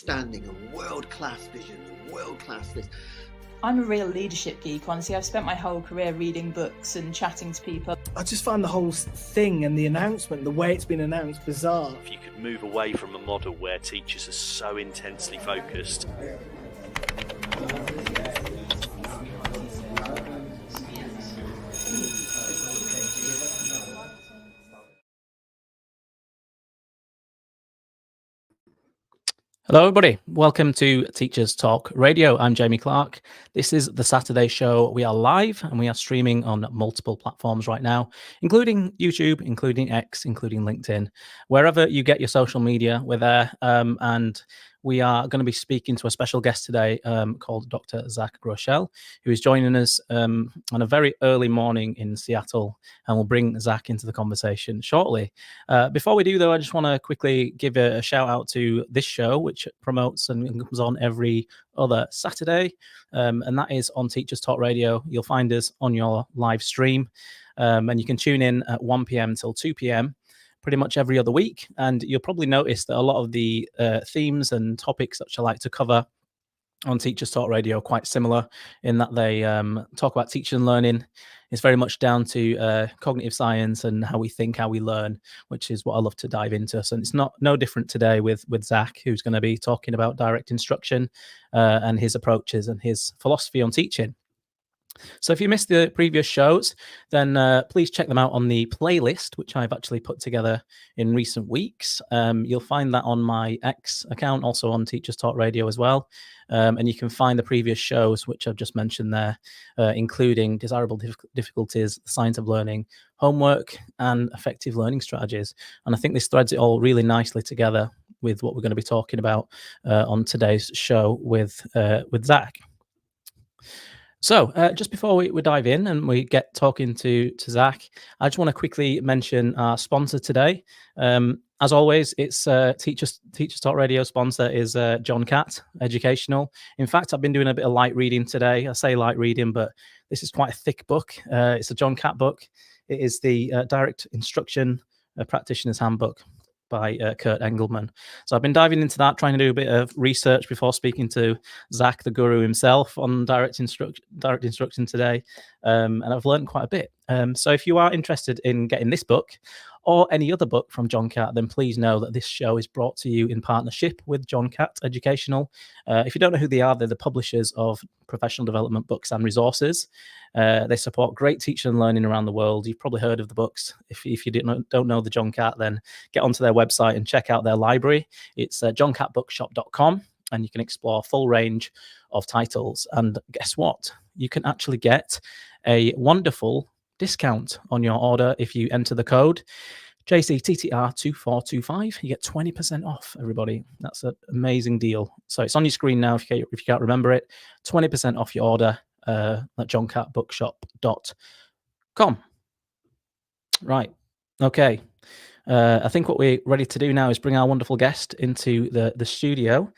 understanding and world-class vision and world-class this. I'm a real leadership geek, honestly. I've spent my whole career reading books and chatting to people. I just find the whole thing and the announcement, the way it's been announced, bizarre. If you could move away from a model where teachers are so intensely focused. Hello, everybody. Welcome to Teachers Talk Radio. I'm Jamie Clark. This is the Saturday show. We are live and we are streaming on multiple platforms right now, including YouTube, including X, including LinkedIn. Wherever you get your social media, we're there. And we are going to be speaking to a special guest today called Dr. Zach Groshell, who is joining us on a very early morning in Seattle, and we'll bring Zach into the conversation shortly. Before we do, though, I just want to quickly give a shout out to this show, which promotes and comes on every other Saturday, and that is on Teachers Talk Radio. You'll find us on your live stream, and you can tune in at 1 p.m. till 2 p.m. pretty much every other week. And you'll probably notice that a lot of the themes and topics that I like to cover on Teachers Talk Radio are quite similar in that they talk about teaching and learning. It's very much down to cognitive science and how we think, how we learn, which is what I love to dive into. So it's no different today with Zach, who's going to be talking about direct instruction and his approaches and his philosophy on teaching. So if you missed the previous shows, then please check them out on the playlist, which I've actually put together in recent weeks. You'll find that on my X account, also on Teachers Talk Radio as well. And you can find the previous shows, which I've just mentioned there, including desirable difficulties, the science of learning, homework, and effective learning strategies. And I think this threads it all really nicely together with what we're going to be talking about on today's show with Zach. So just before we dive in and we get talking to Zach, I just want to quickly mention our sponsor today. As always, it's Teachers Talk Radio sponsor is John Catt Educational. In fact, I've been doing a bit of light reading today. I say light reading, but this is quite a thick book. It's a John Catt book. It is the Direct Instruction Practitioner's Handbook by Kurt Engelman. So I've been diving into that, trying to do a bit of research before speaking to Zach, the guru himself, on direct instruction today. And I've learned quite a bit. So if you are interested in getting this book or any other book from John Catt, then please know that this show is brought to you in partnership with John Catt Educational. If you don't know who they are, they're the publishers of professional development books and resources. They support great teaching and learning around the world. You've probably heard of the books. If you don't know the John Catt, then get onto their website and check out their library. It's johncattbookshop.com, and you can explore a full range of titles. And guess what? You can actually get a wonderful discount on your order if you enter the code JCTTR2425. You get 20% off, everybody. That's an amazing deal. So it's on your screen now if you can't remember it. 20% off your order at johncattbookshop.com. Right. Okay. I think what we're ready to do now is bring our wonderful guest into the studio.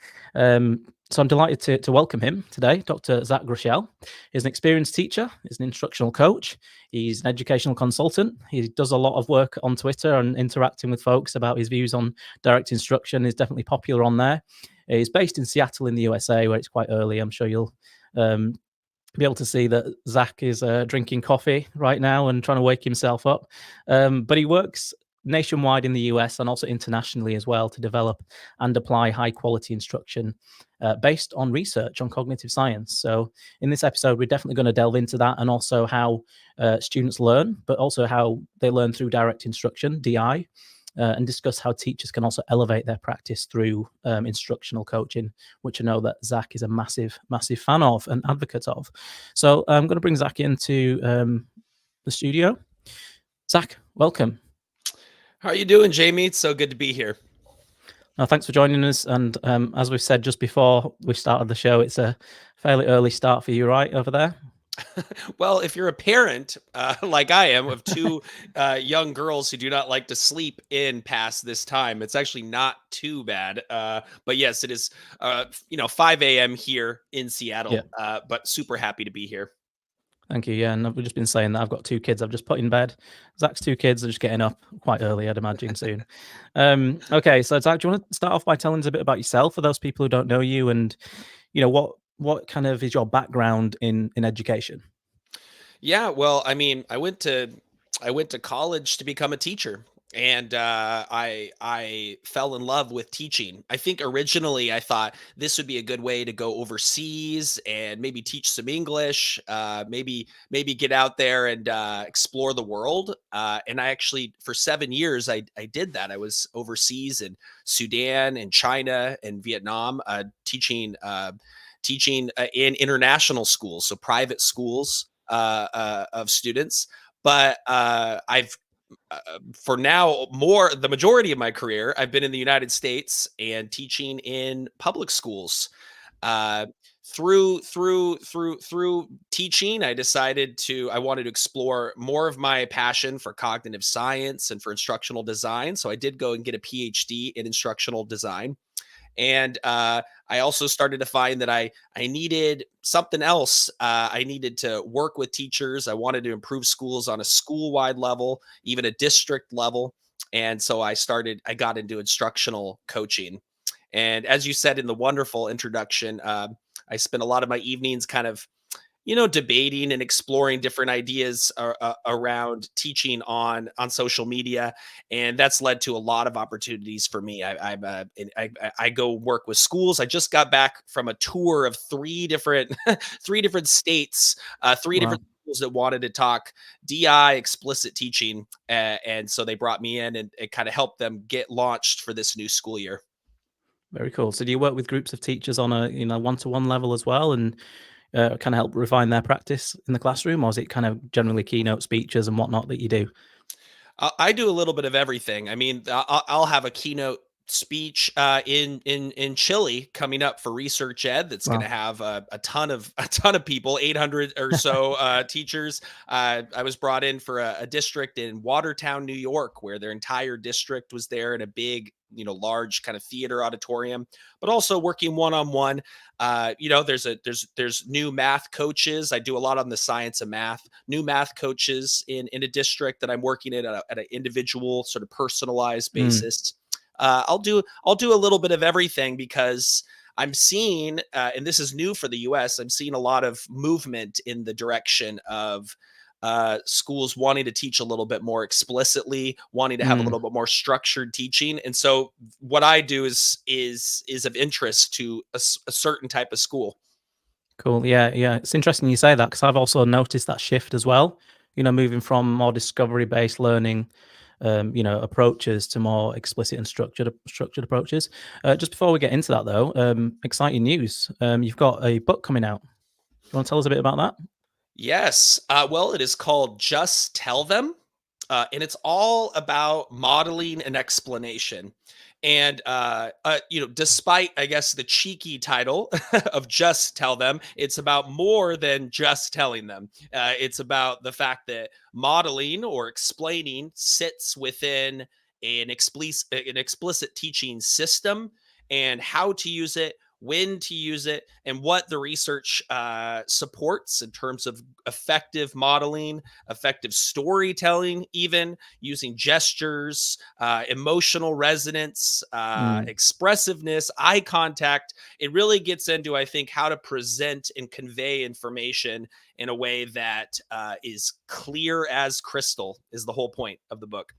So I'm delighted to welcome him today, Dr. Zach Groshell. He's an experienced teacher. He's an instructional coach. He's an educational consultant. He does a lot of work on Twitter and interacting with folks about his views on direct instruction. He's definitely popular on there. He's based in Seattle in the USA, where it's quite early. I'm sure you'll be able to see that Zach is drinking coffee right now and trying to wake himself up. But he works nationwide in the US and also internationally as well to develop and apply high quality instruction based on research on cognitive science. So in this episode, we're definitely going to delve into that, and also how students learn, but also how they learn through direct instruction, DI, and discuss how teachers can also elevate their practice through instructional coaching, which I know that Zach is a massive fan of and advocate of. So I'm going to bring Zach into the studio. Zach, welcome. How are you doing, Jamie? It's so good to be here. Thanks for joining us. And as we've said just before we started the show, it's a fairly early start for you, right, over there? Well, if you're a parent, like I am, of two young girls who do not like to sleep in past this time, it's actually not too bad. But yes, it is, 5 a.m. here in Seattle, but super happy to be here. Thank you. Yeah, and I've just been saying that I've got 2 kids. I've just put in bed. Zach's 2 kids are just getting up quite early, I'd imagine soon. Okay, so Zach, do you want to start off by telling us a bit about yourself for those people who don't know you, and what kind of is your background in education? Yeah, well, I mean, I went to college to become a teacher, and I fell in love with teaching. I think originally I thought this would be a good way to go overseas and maybe teach some English, maybe get out there and explore the world. And I actually, for 7 years, I did that. I was overseas in Sudan and China and Vietnam, teaching in international schools, so private schools of students. But I've for now, the majority of my career, I've been in the United States and teaching in public schools. Uh, through teaching, I wanted to explore more of my passion for cognitive science and for instructional design. So I did go and get a PhD in instructional design. And I also started to find that I needed something else. I needed to work with teachers. I wanted to improve schools on a school wide level, even a district level. And so I got into instructional coaching. And as you said in the wonderful introduction, I spent a lot of my evenings kind of debating and exploring different ideas around teaching on social media, and that's led to a lot of opportunities for me. I go work with schools. I just got back from a tour of 3 different 3 different states, three Wow. different schools that wanted to talk DI explicit teaching, and so they brought me in and it kind of helped them get launched for this new school year. Very cool. So do you work with groups of teachers on a one-to-one level as well, and kind of help refine their practice in the classroom, or is it kind of generally keynote speeches and whatnot that you do? I do a little bit of everything. I mean, I'll have a keynote speech in Chile coming up for Research Ed. That's going Wow. to have a ton of people, 800 or so teachers. I was brought in for a district in Watertown, New York, where their entire district was there in a big, large kind of theater auditorium, but also working one on one. There's new math coaches. I do a lot on the science of math. New math coaches in a district that I'm working in at an individual sort of personalized basis. I'll do a little bit of everything because I'm seeing, and this is new for the U.S. I'm seeing a lot of movement in the direction of schools wanting to teach a little bit more explicitly, wanting to have a Mm. little bit more structured teaching. And so what I do is of interest to a certain type of school. Cool. Yeah, yeah. It's interesting you say that because I've also noticed that shift as well. Moving from more discovery-based learning, approaches to more explicit and structured approaches. Just before we get into that, though, exciting news. You've got a book coming out. You want to tell us a bit about that? Yes. Well, it is called Just Tell Them. And it's all about modeling and explanation. And despite, I guess, the cheeky title of Just Tell Them, it's about more than just telling them. It's about the fact that modeling or explaining sits within an explicit teaching system, and how to use it, when to use it, and what the research supports in terms of effective modeling, effective storytelling, even using gestures, emotional resonance, Mm. expressiveness, eye contact. It really gets into, I think, how to present and convey information in a way that is clear as crystal, is the whole point of the book.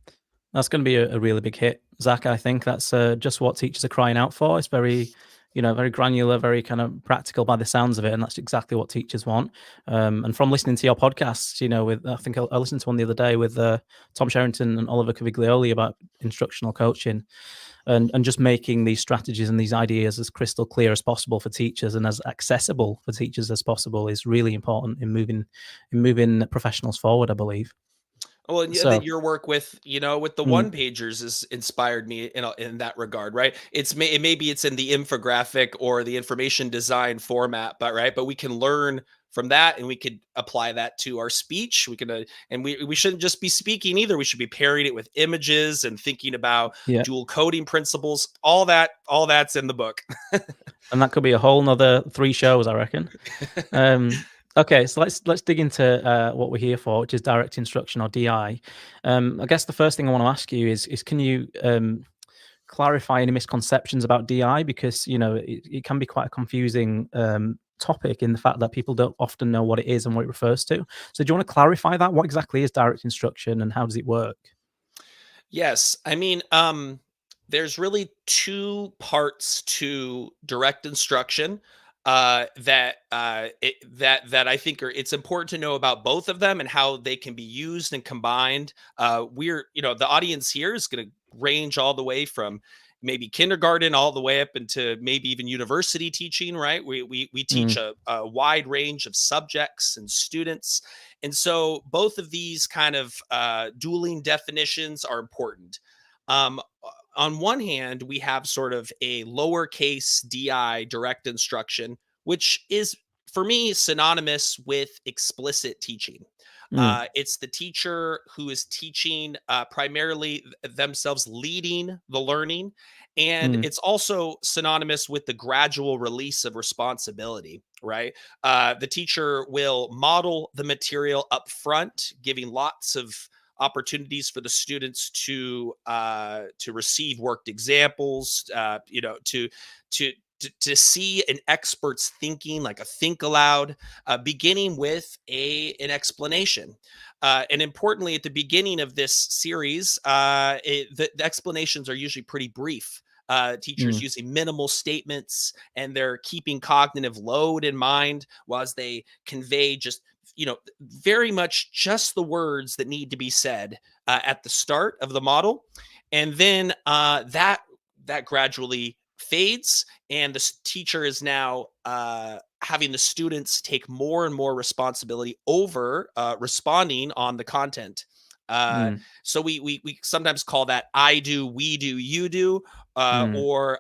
That's going to be a really big hit, Zach. I think that's just what teachers are crying out for. It's very, very granular, very kind of practical by the sounds of it, and that's exactly what teachers want. And from listening to your podcasts, with I think I listened to one the other day with Tom Sherrington and Oliver Caviglioli about instructional coaching, and just making these strategies and these ideas as crystal clear as possible for teachers and as accessible for teachers as possible is really important in moving professionals forward, I believe. Well, and So. that your work with, with the Mm, one pagers has inspired me in that regard, right? Maybe it's in the infographic or the information design format, but we can learn from that, and we could apply that to our speech. We can, and we shouldn't just be speaking either. We should be pairing it with images and thinking about yeah. dual coding principles. All that's in the book. And that could be a whole nother 3 shows, I reckon. Okay, so let's dig into what we're here for, which is direct instruction or DI. I guess the first thing I want to ask you is can you clarify any misconceptions about DI, because it can be quite a confusing topic in the fact that people don't often know what it is and what it refers to. So do you want to clarify that? What exactly is direct instruction and how does it work? Yes, I mean, there's really two parts to direct instruction that I think it's important to know about both of them and how they can be used and combined. The audience here is going to range all the way from maybe kindergarten all the way up into maybe even university teaching, right? We teach a wide range of subjects and students. And so both of these kind of dueling definitions are important. On one hand, we have sort of a lowercase di, direct instruction, which is for me synonymous with explicit teaching. It's the teacher who is teaching primarily themselves, leading the learning. And it's also synonymous with the gradual release of responsibility, right? The teacher will model the material up front, giving lots of opportunities for the students to receive worked examples, to see an expert's thinking, like a think aloud, beginning with an explanation. And importantly, at the beginning of this series, the explanations are usually pretty brief. Teachers using minimal statements, and they're keeping cognitive load in mind whilst they convey just very much just the words that need to be said at the start of the model. And then that gradually fades, and the teacher is now having the students take more and more responsibility over responding on the content. So we sometimes call that I do, we do, you do, or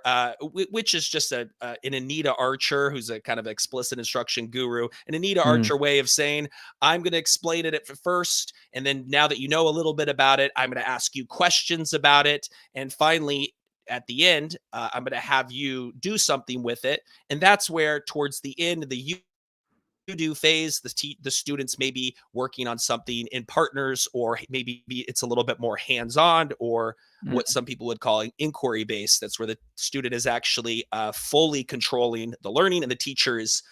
which is just an Anita Archer, who's a kind of explicit instruction guru, an Anita Archer way of saying, I'm going to explain it at first, and then now that you know a little bit about it, I'm going to ask you questions about it, and finally at the end, I'm going to have you do something with it. And that's where towards the end of the you do phase, the students may be working on something in partners, or maybe it's a little bit more hands-on, or what some people would call inquiry based. That's where the student is actually fully controlling the learning, and the teacher is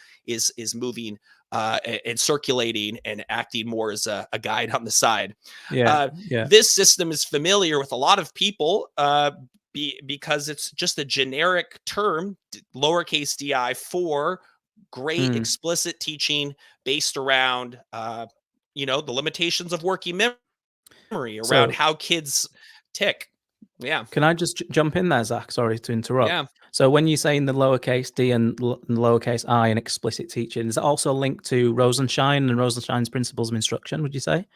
moving and circulating and acting more as a guide on the side. This system is familiar with a lot of people because it's just a generic term, lowercase di, for great explicit teaching based around the limitations of working memory, around how kids tick. Yeah. Can I just jump in there, Zach? Sorry to interrupt. Yeah. So when you're saying the lowercase d and lowercase I in explicit teaching, is that also linked to Rosenshine and Rosenshine's principles of instruction, would you say?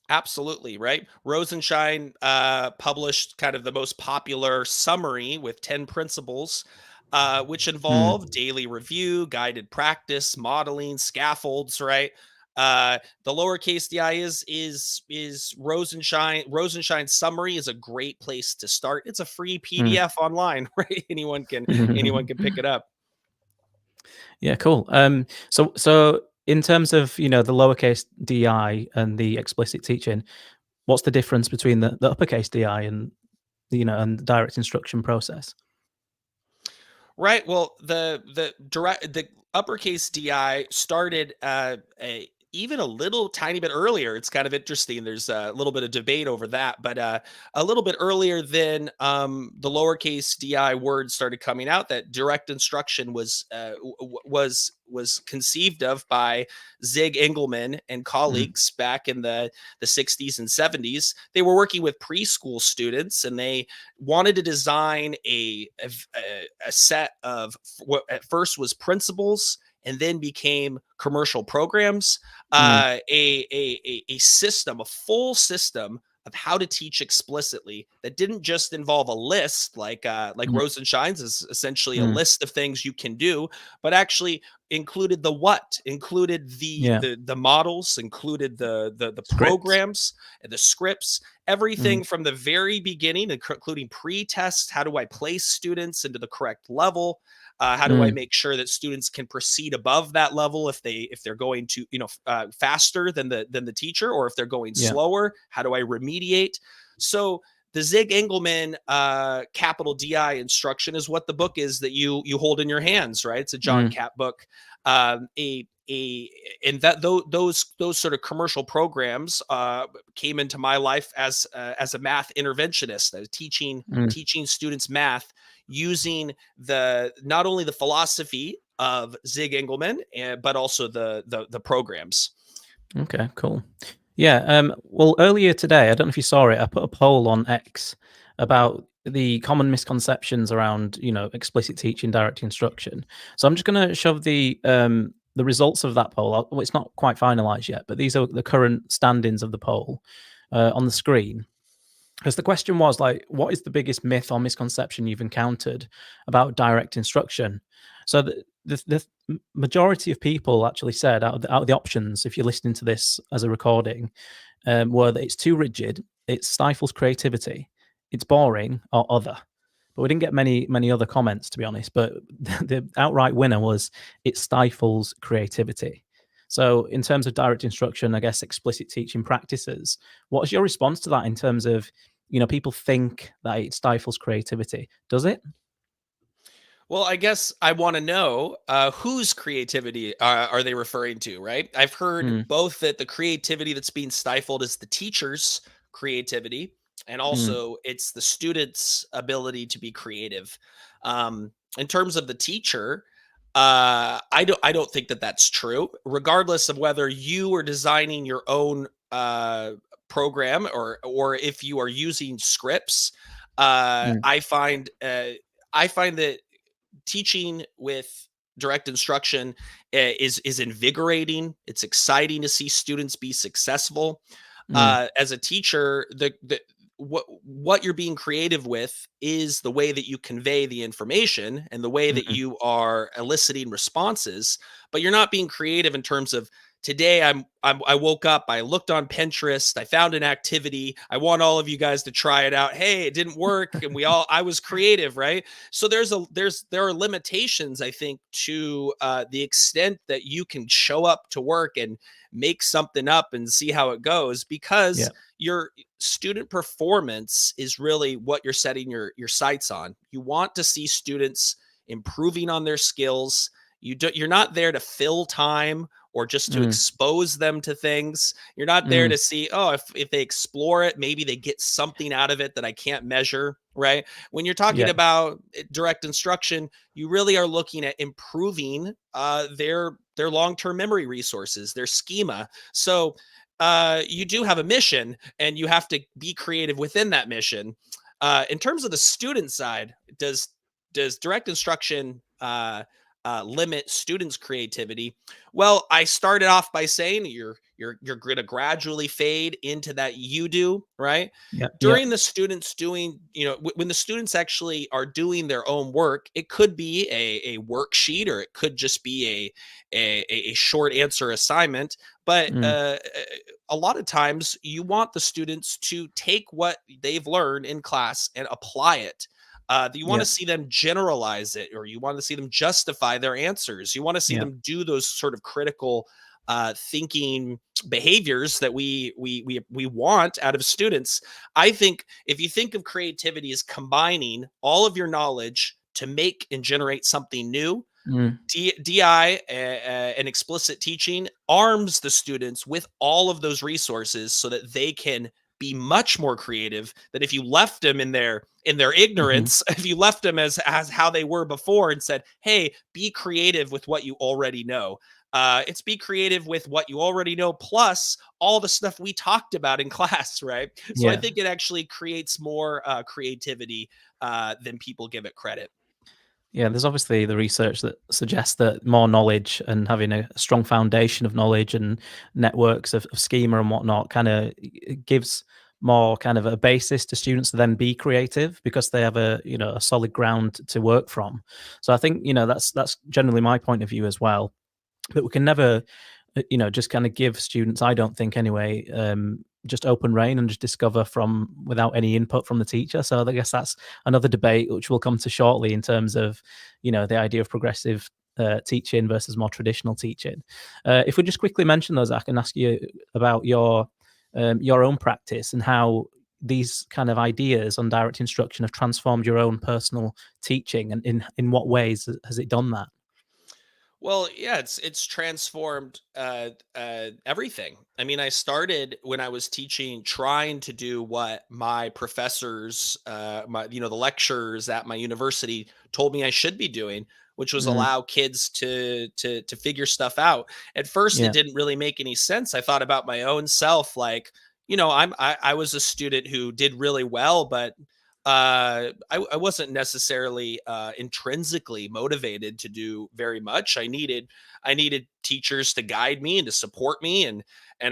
Absolutely, right? Rosenshine published kind of the most popular summary with 10 principles, which involve daily review, guided practice, modeling, scaffolds, right? The lowercase di is Rosenshine. Rosenshine's summary is a great place to start. It's a free PDF online, right? Anyone can pick it up. Yeah, cool. So in terms of the lowercase di and the explicit teaching, what's the difference between the uppercase di and and the direct instruction process? Right. Well, the uppercase di started even a little tiny bit earlier. It's kind of interesting. There's a little bit of debate over that, but a little bit earlier than the lowercase di word started coming out, that direct instruction was conceived of by Zig Engelman and colleagues back in the 60s and 70s. They were working with preschool students, and they wanted to design a set of what at first was principles and then became commercial programs, a system, a full system of how to teach explicitly that didn't just involve a list like Rosenshine's is essentially a list of things you can do, but actually included the what, included the models, included the programs and the scripts, everything from the very beginning, including pre-tests. How do I place students into the correct level? How do I make sure that students can proceed above that level if they're going to, faster than the teacher, or if they're going slower? How do I remediate? So the Zig Engelman capital DI instruction is what the book is that you hold in your hands, right? It's a John Catt book. And that those sort of commercial programs came into my life as a math interventionist, teaching students math using not only the philosophy of Zig Engelman, but also the programs. Okay, cool. Yeah. Well, earlier today, I don't know if you saw it, I put a poll on X about the common misconceptions around, explicit teaching, direct instruction. So I'm just going to shove the results of that poll. Well, it's not quite finalized yet, but these are the current standings of the poll on the screen. Because the question was what is the biggest myth or misconception you've encountered about direct instruction? So the majority of people actually said out of the options, if you're listening to this as a recording, were that it's too rigid, it stifles creativity, it's boring, or other. But we didn't get many other comments, to be honest. But the outright winner was it stifles creativity. So in terms of direct instruction, I guess explicit teaching practices, what is your response to that in terms of, people think that it stifles creativity? Does it? Well, I guess I want to know whose creativity are they referring to, right? I've heard both that the creativity that's being stifled is the teacher's creativity, and also it's the student's ability to be creative. In terms of the teacher, I don't think that that's true. Regardless of whether you are designing your own program or if you are using scripts, I find that teaching with direct instruction is invigorating. It's exciting to see students be successful. As a teacher, what you're being creative with is the way that you convey the information and the way that you are eliciting responses, but you're not being creative in terms of, today I woke up, I looked on Pinterest, I found an activity, I want all of you guys to try it out. Hey, it didn't work, and I was creative, right? So there are limitations, I think, to the extent that you can show up to work and make something up and see how it goes, because your student performance is really what you're setting your sights on. You want to see students improving on their skills. You're not there to fill time or just to expose them to things. You're not there to see, if they explore it, maybe they get something out of it that I can't measure, right? When you're talking about direct instruction, you really are looking at improving their long-term memory resources, their schema. So you do have a mission, and you have to be creative within that mission. In terms of the student side, does direct instruction limit students' creativity? Well, I started off by saying you're going to gradually fade into that you do, right? During the students doing, when the students actually are doing their own work, it could be a worksheet, or it could just be a short answer assignment. But a lot of times you want the students to take what they've learned in class and apply it. You want to see them generalize it, or you want to see them justify their answers. You want to see them do those sort of critical thinking behaviors that we want out of students. I think if you think of creativity as combining all of your knowledge to make and generate something new, DI and explicit teaching arms the students with all of those resources so that they can be much more creative than if you left them in their ignorance. If you left them as how they were before and said, hey, be creative with what you already know. It's be creative with what you already know, plus all the stuff we talked about in class, right? So I think it actually creates more creativity than people give it credit. Yeah, there's obviously the research that suggests that more knowledge and having a strong foundation of knowledge and networks of schema and whatnot kind of gives more kind of a basis to students to then be creative, because they have a solid ground to work from. So I think that's generally my point of view as well. But we can never just kind of give students, I don't think anyway, just open rein and just discover from without any input from the teacher? So I guess that's another debate which we'll come to shortly in terms of, the idea of progressive teaching versus more traditional teaching. If we just quickly mention those, I can ask you about your own practice and how these kind of ideas on direct instruction have transformed your own personal teaching, and in what ways has it done that? Well, yeah, it's transformed everything. I mean, I started when I was teaching, trying to do what my professors, the lecturers at my university told me I should be doing, which was Mm, allow kids to figure stuff out. At first, it yeah. didn't really make any sense. I thought about my own self, like, I was a student who did really well, but I wasn't necessarily intrinsically motivated to do very much. I needed teachers to guide me and to support me, and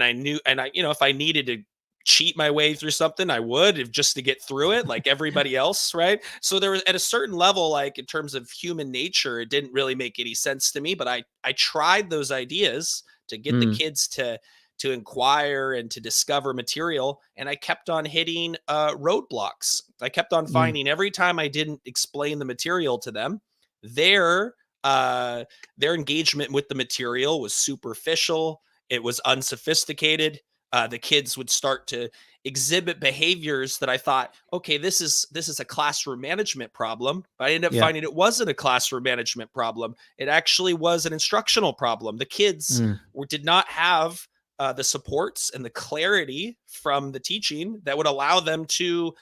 I knew, and I, if I needed to cheat my way through something, I would, if just to get through it, like everybody else, right? So there was, at a certain level, like in terms of human nature, it didn't really make any sense to me. But I tried those ideas to get the Mm, kids to inquire and to discover material, and I kept on hitting roadblocks. I kept on mm, finding, every time I didn't explain the material to them, their their engagement with the material was superficial. It was unsophisticated. The kids would start to exhibit behaviors that I thought, okay, this is a classroom management problem. But I ended up yeah. finding it wasn't a classroom management problem. It actually was an instructional problem. The kids Mm, did not have the supports and the clarity from the teaching that would allow them to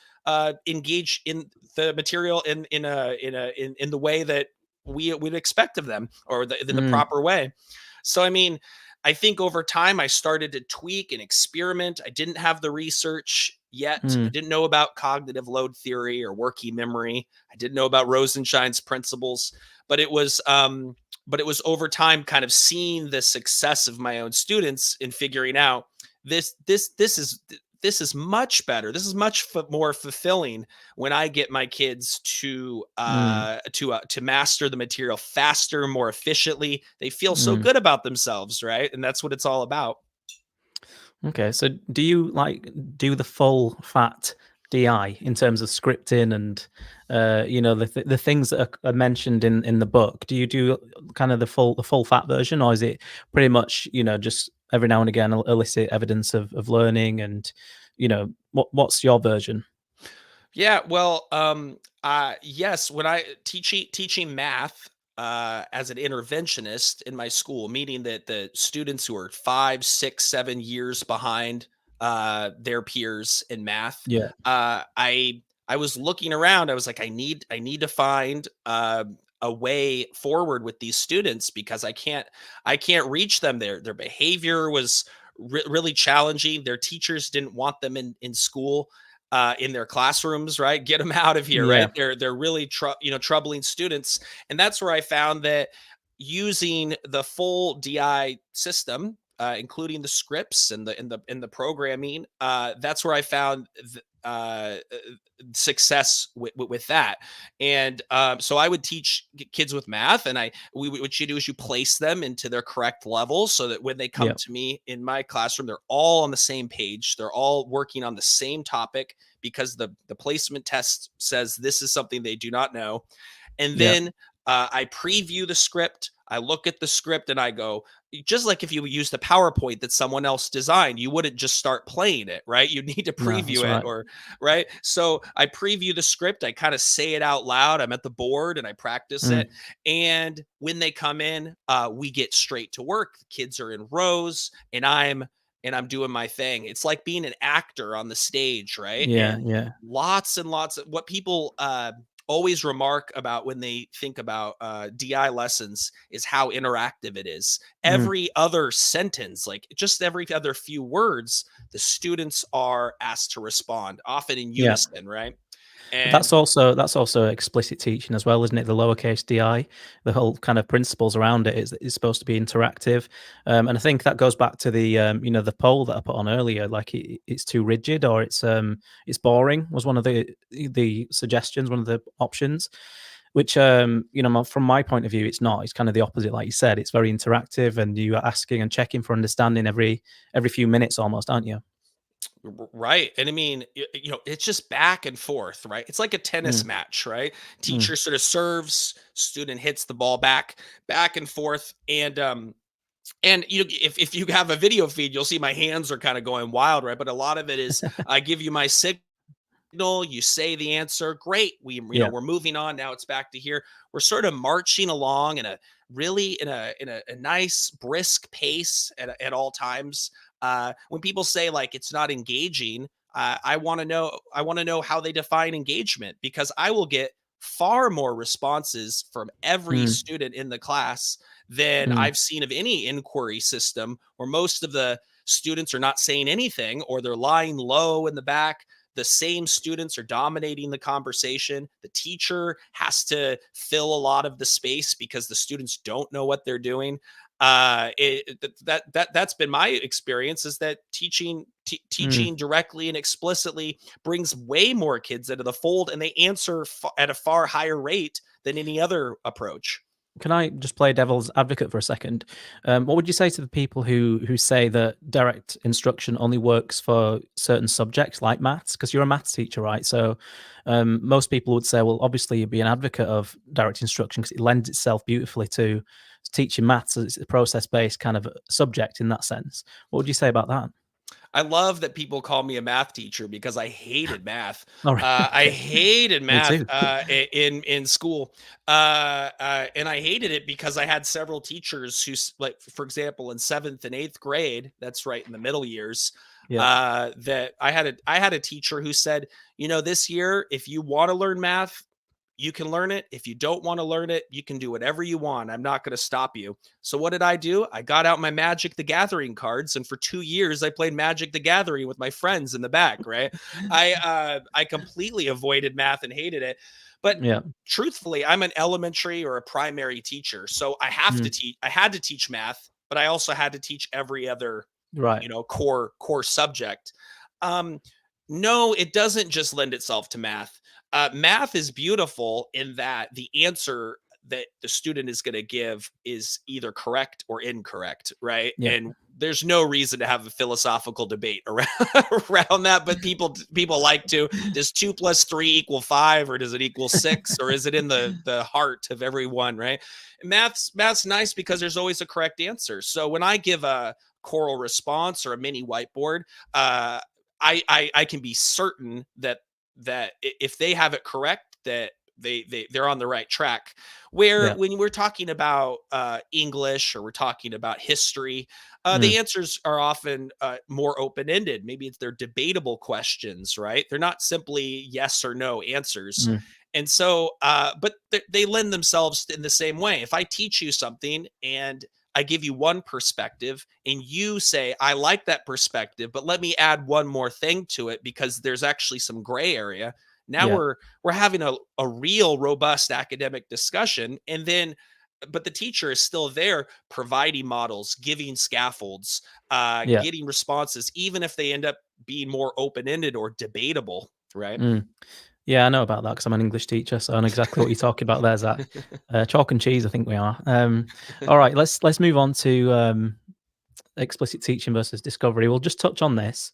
engage in the material in the way that we would expect of them, or the mm, proper way. So I mean, I think over time I started to tweak and experiment. I didn't have the research yet. I mm, didn't know about cognitive load theory or working memory. I didn't know about Rosenshine's principles, but it was over time, kind of seeing the success of my own students in figuring out this is much better. This is much more fulfilling when I get my kids mm, to master the material faster, more efficiently. They feel so mm. good about themselves, right? And that's what it's all about. Okay, so do you do the full fat DI in terms of scripting and the things that are mentioned in the book? Do you do kind of the full fat version, or is it pretty much just every now and again elicit evidence of learning, and what's your version? Yeah, well, yes, when I teaching math as an interventionist in my school, meaning that the students who are 5, 6, 7 years behind their peers in math, Yeah, I was looking around. I was like, I need to find a way forward with these students, because I can't reach them. Their behavior was really challenging. Their teachers didn't want them in school, in their classrooms, right? Get them out of here, yeah, right? They're really troubling students, and that's where I found that using the full DI system, including the scripts and the programming, that's where I found success with that. And so I would teach kids with math, and what you do is you place them into their correct level, so that when they come yeah, to me in my classroom, they're all on the same page. They're all working on the same topic, because the placement test says this is something they do not know. And yeah. then I preview the script. I look at the script and I go, just like if you use the PowerPoint that someone else designed, you wouldn't just start playing it, right? You need to No, that's preview it, right. or right. So I preview the script. I kind of say it out loud. I'm at the board and I practice Mm, it. And when they come in, we get straight to work. The kids are in rows, and I'm doing my thing. It's like being an actor on the stage, right? yeah, And yeah. lots and lots of what people always remark about when they think about DI lessons is how interactive it is. Mm. Every other sentence, like just every other few words, the students are asked to respond, often in Yeah. unison, right? But And that's also explicit teaching as well, isn't it? The lowercase di, the whole kind of principles around it is supposed to be interactive, and I think that goes back to the poll that I put on earlier. Like it's too rigid, or it's boring was one of the suggestions, one of the options. Which from my point of view, it's not. It's kind of the opposite, like you said. It's very interactive, and you are asking and checking for understanding every few minutes almost, aren't you? Right. And I mean, it's just back and forth, right? It's like a tennis Mm, match, right? mm, Teacher sort of serves, student hits the ball back and forth. And if you have a video feed, you'll see my hands are kind of going wild, right? But a lot of it is I give you my signal, you say the answer, great. yeah. We're moving on. Now it's back to here. We're sort of marching along in a really in a nice brisk pace at all times. When people say like it's not engaging, I want to know how they define engagement, because I will get far more responses from every Mm, student in the class than mm, I've seen of any inquiry system, where most of the students are not saying anything, or they're lying low in the back. The same students are dominating the conversation. The teacher has to fill a lot of the space because the students don't know what they're doing. That's been my experience, is that mm. teaching directly and explicitly brings way more kids into the fold, and they answer at a far higher rate than any other approach. Can I just play devil's advocate for a second? What would you say to the people who say that direct instruction only works for certain subjects like maths? Because you're a maths teacher, right? So most people would say, well, obviously you'd be an advocate of direct instruction because it lends itself beautifully to teaching maths. It's a process-based kind of subject in that sense. What would you say about that? I love that people call me a math teacher, because I hated math. All right. I hated Me math too. in school, and I hated it because I had several teachers who, like, for example, in 7th and 8th grade, that's right in the middle years, Yeah. that I had a teacher who said, this year, if you want to learn math, you can learn it. If you don't want to learn it, you can do whatever you want. I'm not going to stop you. So what did I do? I got out my Magic the Gathering cards, and for 2 years I played Magic the Gathering with my friends in the back, right? I completely avoided math and hated it. But Yeah. truthfully, I'm an elementary or a primary teacher. So Mm. I had to teach math, but I also had to teach every other, Right. core subject. Um, no, it doesn't just lend itself to math. Math is beautiful in that the answer that the student is going to give is either correct or incorrect, right? Yeah. And there's no reason to have a philosophical debate around around that, but people like to. Does 2 + 3 = 5, or does it equal 6, or is it in the heart of everyone, right? Math's nice because there's always a correct answer. So when I give a choral response or a mini whiteboard, I can be certain that if they have it correct, that they're on the right track. Where Yeah. when we're talking about English, or we're talking about history, Mm. the answers are often more open-ended. Maybe they're debatable questions, right? They're not simply yes or no answers. Mm. And so, but they lend themselves in the same way. If I teach you something and I give you one perspective, and you say, I like that perspective, but let me add one more thing to it because there's actually some gray area. Now Yeah. we're having a real robust academic discussion. And then, but the teacher is still there providing models, giving scaffolds, Yeah. getting responses, even if they end up being more open-ended or debatable, right? Mm. Yeah, I know about that because I'm an English teacher, so I know exactly what you're talking about there, Zach. Chalk and cheese, I think we are. All right, let's move on to explicit teaching versus discovery. We'll just touch on this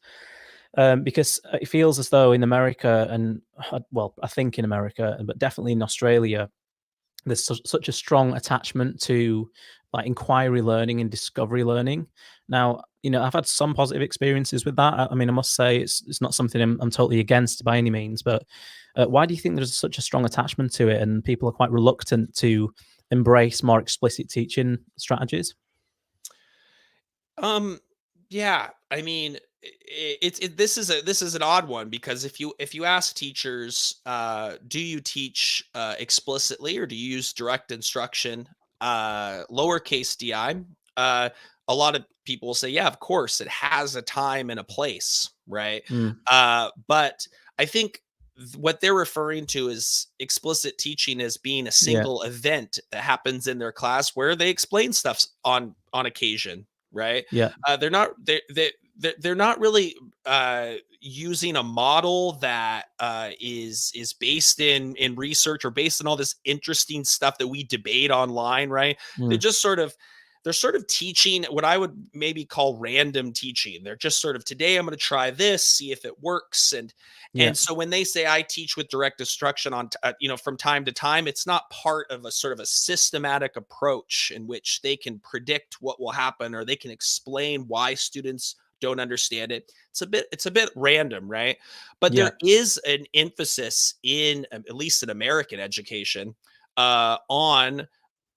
because it feels as though in America and well, I think in America, but definitely in Australia, there's such a strong attachment to like inquiry learning and discovery learning. Now, I've had some positive experiences with that. I mean, I must say it's not something I'm totally against by any means. But why do you think there's such a strong attachment to it, and people are quite reluctant to embrace more explicit teaching strategies? Um, yeah, I mean, this is an odd one, because if you ask teachers, do you teach explicitly, or do you use direct instruction, lowercase di? Uh, a lot of people will say, yeah, of course, it has a time and a place, right? Mm, But I think what they're referring to is explicit teaching as being a yeah, single event that happens in their class where they explain stuff on occasion, right? yeah, They're not really using a model that is based in research, or based on all this interesting stuff that we debate online, right? They're mm, just sort of sort of teaching what I would maybe call random teaching. They're just sort of, today I'm going to try this, see if it works. Yeah. And so when they say I teach with direct instruction on, from time to time, it's not part of a sort of a systematic approach in which they can predict what will happen, or they can explain why students don't understand it. It's a bit random, right? But Yeah. there is an emphasis in, at least in American education, on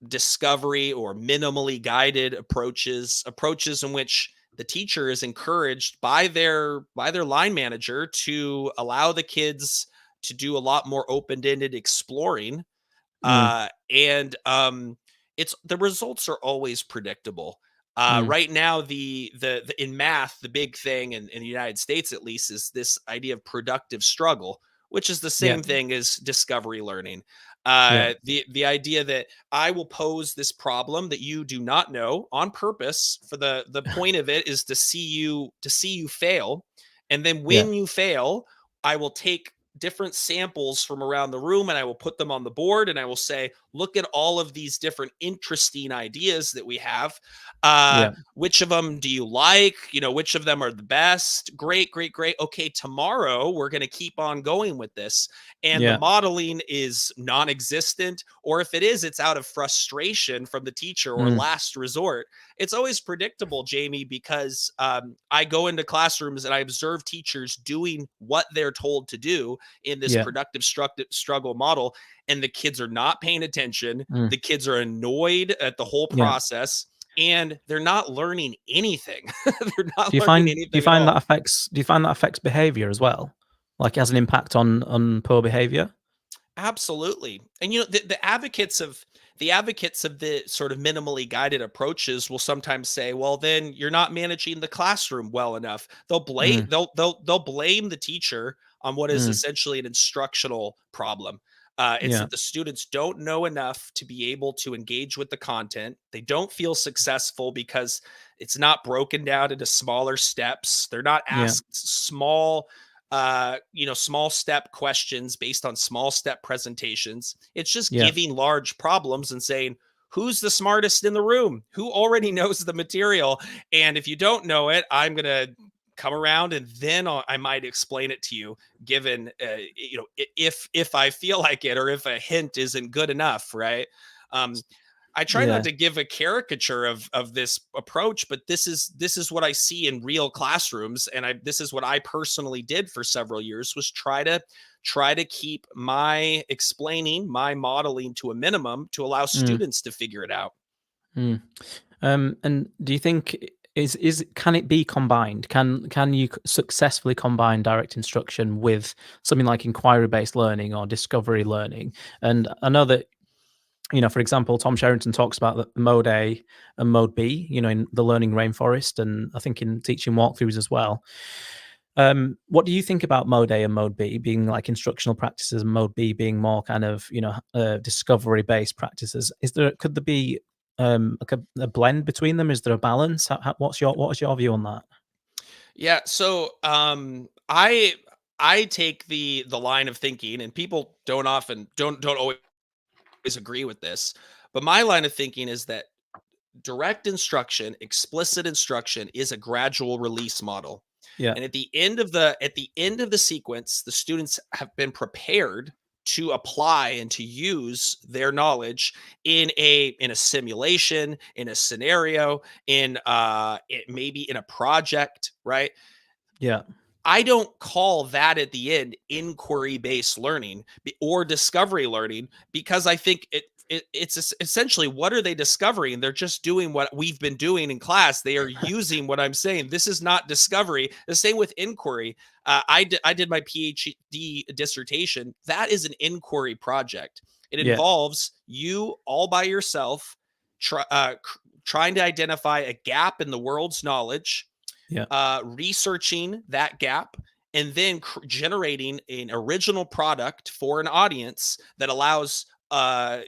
discovery or minimally guided approaches in which the teacher is encouraged by their line manager to allow the kids to do a lot more open-ended exploring. Mm. And it's, the results are always predictable. Mm. Right now, the in math, the big thing in the United States, at least, is this idea of productive struggle, which is the Yeah. same thing as discovery learning. Yeah. The idea that I will pose this problem that you do not know on purpose, for the point of it is to see you fail, and then Yeah. when you fail, I will take different samples from around the room and I will put them on the board, and I will say, look at all of these different interesting ideas that we have. Yeah. Which of them do you like? Which of them are the best? Great, great, great. Okay, tomorrow we're going to keep on going with this. And the Yeah. modeling is non-existent, or if it is, it's out of frustration from the teacher or Mm. last resort. It's always predictable, Jamie, because I go into classrooms and I observe teachers doing what they're told to do in this Yeah. productive struggle model, and the kids are not paying attention. Mm. The kids are annoyed at the whole Yeah. process, and they're not learning anything. They're not Do you learning find anything at all. that affects behavior as well? Like, it has an impact on poor behavior? Absolutely. And the advocates of the sort of minimally guided approaches will sometimes say, well, then you're not managing the classroom well enough. Mm. They'll blame the teacher on what is Mm. essentially an instructional problem. It's Yeah. that the students don't know enough to be able to engage with the content. They don't feel successful because it's not broken down into smaller steps. They're not Yeah. asked small step questions based on small step presentations. It's just Yeah. giving large problems and saying, who's the smartest in the room? Who already knows the material? And if you don't know it, I'm going to come around and then I might explain it to you, given, if I feel like it, or if a hint isn't good enough. Right. Um, I try Yeah. not to give a caricature of this approach, but this is what I see in real classrooms, and this is what I personally did for several years, was try to keep my explaining, my modeling to a minimum to allow Mm. students to figure it out. Mm. And do you think, can it be combined? Can you successfully combine direct instruction with something like inquiry-based learning or discovery learning? And I know that, for example, Tom Sherrington talks about the mode A and mode B, in the learning rainforest, and I think in teaching walkthroughs as well. What do you think about mode A and mode B being like instructional practices, and mode B being more kind of, discovery-based practices? Could there be like a blend between them? Is there a balance? What's your view on that? Yeah. So I take the line of thinking, and people don't always agree with this, but my line of thinking is that direct instruction, explicit instruction, is a gradual release model. Yeah. And at the end of the sequence, the students have been prepared to apply and to use their knowledge in a simulation, in a scenario, maybe in a project, right? Yeah. I don't call that at the end inquiry-based learning or discovery learning, because I think it's essentially, what are they discovering? They're just doing what we've been doing in class. They are using what I'm saying. This is not discovery. The same with inquiry. I did my PhD dissertation. That is an inquiry project. It Yeah. involves you all by yourself trying to identify a gap in the world's knowledge, Yeah. researching that gap, and then generating an original product for an audience that allows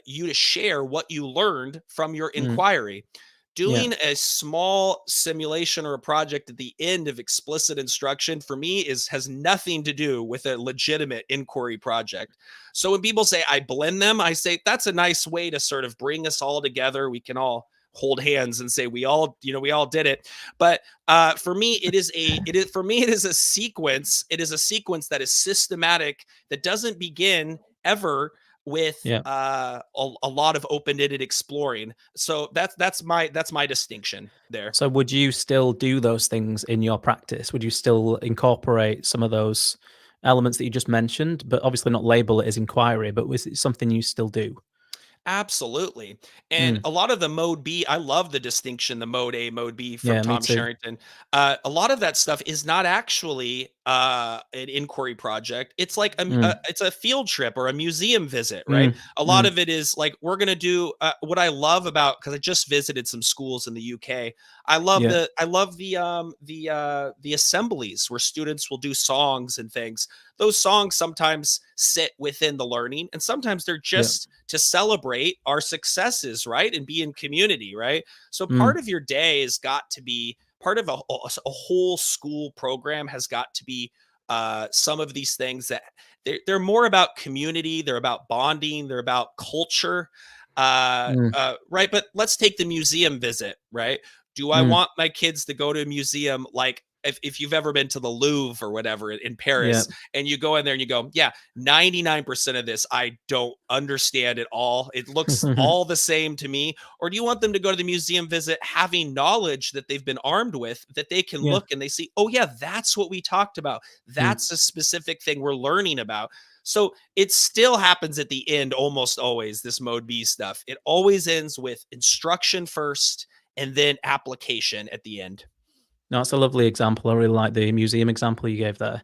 you to share what you learned from your Mm. inquiry. Yeah. Doing a small simulation or a project at the end of explicit instruction, for me, has nothing to do with a legitimate inquiry project. So when people say I blend them, I say that's a nice way to sort of bring us all together. We can all hold hands and say we all did it. But for me, it is a sequence. It is a sequence that is systematic, that doesn't begin ever with Yeah. a lot of open-ended exploring. So that's my distinction there. So would you still do those things in your practice? Would you still incorporate some of those elements that you just mentioned, but obviously not label it as inquiry, but was it something you still do? Absolutely. And Mm. a lot of the mode B, I love the distinction, the mode A, mode B from Yeah, me Tom too. Sherrington. A lot of that stuff is not actually an inquiry project. It's like Mm. it's a field trip or a museum visit, right? Mm. A lot Mm. of it is like, we're going to do what I love about, because I just visited some schools in the UK. Yeah. I love the assemblies where students will do songs and things. Those songs sometimes sit within the learning, and sometimes they're Yeah. just to celebrate our successes, right? And be in community, right? So Mm. part of your day has got to be part of a whole school program, has got to be some of these things that they're more about community, they're about bonding, they're about culture, Mm. right? But let's take the museum visit, right? Do I Mm. want my kids to go to a museum like, if you've ever been to the Louvre or whatever in Yeah. Paris, and you go in there and you go, yeah, 99% of this I don't understand at all. It looks all the same to me. Or do you want them to go to the museum visit having knowledge that they've been armed with, that they can Yeah. look and they see, oh yeah, that's what we talked about. Mm. That's a specific thing we're learning about. So it still happens at the end, almost always, this mode B stuff. It always ends with instruction first and then application at the end. No, that's a lovely example. I really like the museum example you gave there.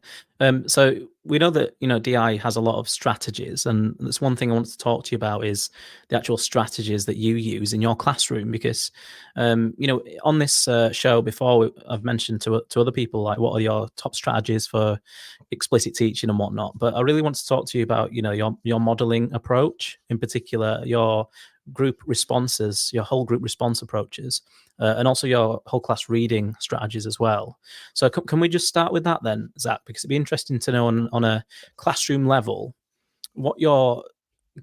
So we know that DI has a lot of strategies, and that's one thing I want to talk to you about is the actual strategies that you use in your classroom. Because on this show before, I've mentioned to other people like what are your top strategies for explicit teaching and whatnot. But I really want to talk to you about your modeling approach, in particular your group responses, your whole group response approaches, and also your whole class reading strategies as well. So can we just start with that then, Zach? Because it'd be interesting to know on a classroom level what your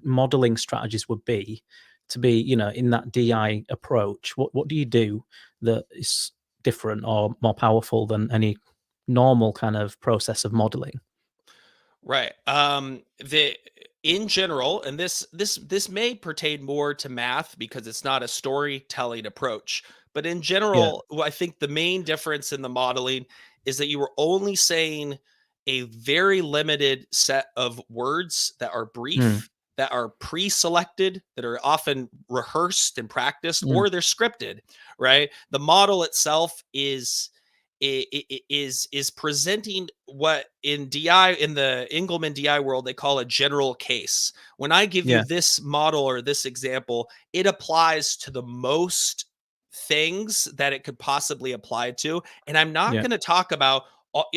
modeling strategies would be to be, in that DI approach. What do you do that is different or more powerful than any normal kind of process of modeling? Right. The In general, and this may pertain more to math because it's not a storytelling approach, but in Yeah. general, I think the main difference in the modeling is that you were only saying a very limited set of words that are Mm. brief, that are pre-selected, that are often rehearsed and practiced, Mm. or they're scripted, right? The model itself is presenting what in DI, in the Engelman DI world, they call a general case. When I give you Yeah. this model or this example, it applies to the most things that it could possibly apply to. And I'm not Yeah. going to talk about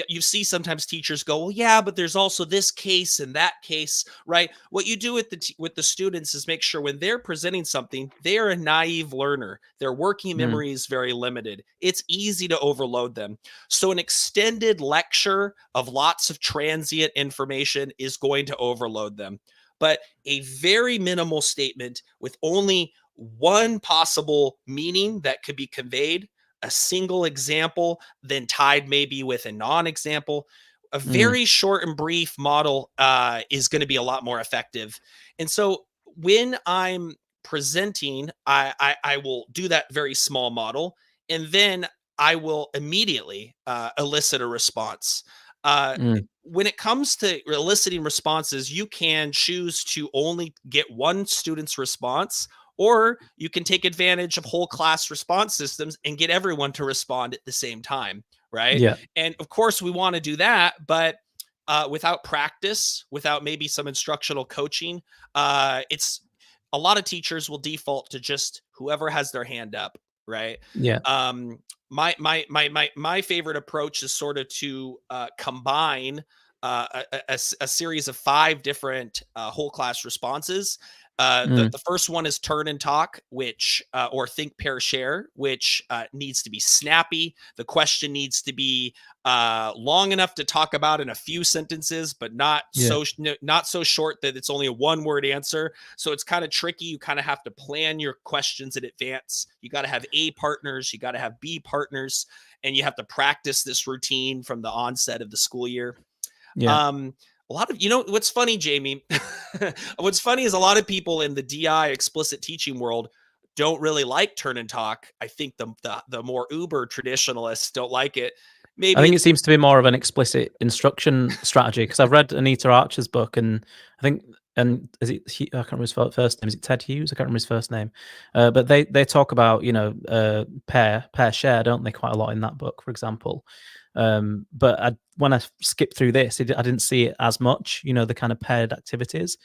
you see sometimes teachers go, well, yeah, but there's also this case and that case, right? What you do with the students is make sure when they're presenting something, they are a naive learner. Their working Mm. memory is very limited. It's easy to overload them. So an extended lecture of lots of transient information is going to overload them. But a very minimal statement with only one possible meaning that could be conveyed, a single example, then tied maybe with a non-example, a Mm. very short and brief model is going to be a lot more effective. And so when I'm presenting, I will do that very small model, and then I will immediately elicit a response. Uh, Mm. when it comes to eliciting responses, you can choose to only get one student's response, or you can take advantage of whole class response systems and get everyone to respond at the same time, right? Yeah. And of course, we want to do that, but without practice, without maybe some instructional coaching, it's a lot of teachers will default to just whoever has their hand up, right? Yeah. Um, my favorite approach is sort of to combine a series of 5 different whole class responses The first one is turn and talk, which or think, pair, share, which needs to be snappy. The question needs to be long enough to talk about in a few sentences, but not so short that it's only a one-word answer. So it's kind of tricky. You kind of have to plan your questions in advance. You got to have A partners, you got to have B partners, and you have to practice this routine from the onset of the school year. A lot of, what's funny, Jamie, what's funny is a lot of people in the DI explicit teaching world don't really like turn and talk. I think the more uber traditionalists don't like it. Maybe I think it seems to be more of an explicit instruction strategy, because I've read Anita Archer's book, and I think, and is it, I can't remember his first name. Is it Ted Hughes? I can't remember his first name. But they talk about, pair share, don't they, quite a lot in that book, for example. But when I skipped through this, I didn't see it as much, the kind of paired activities.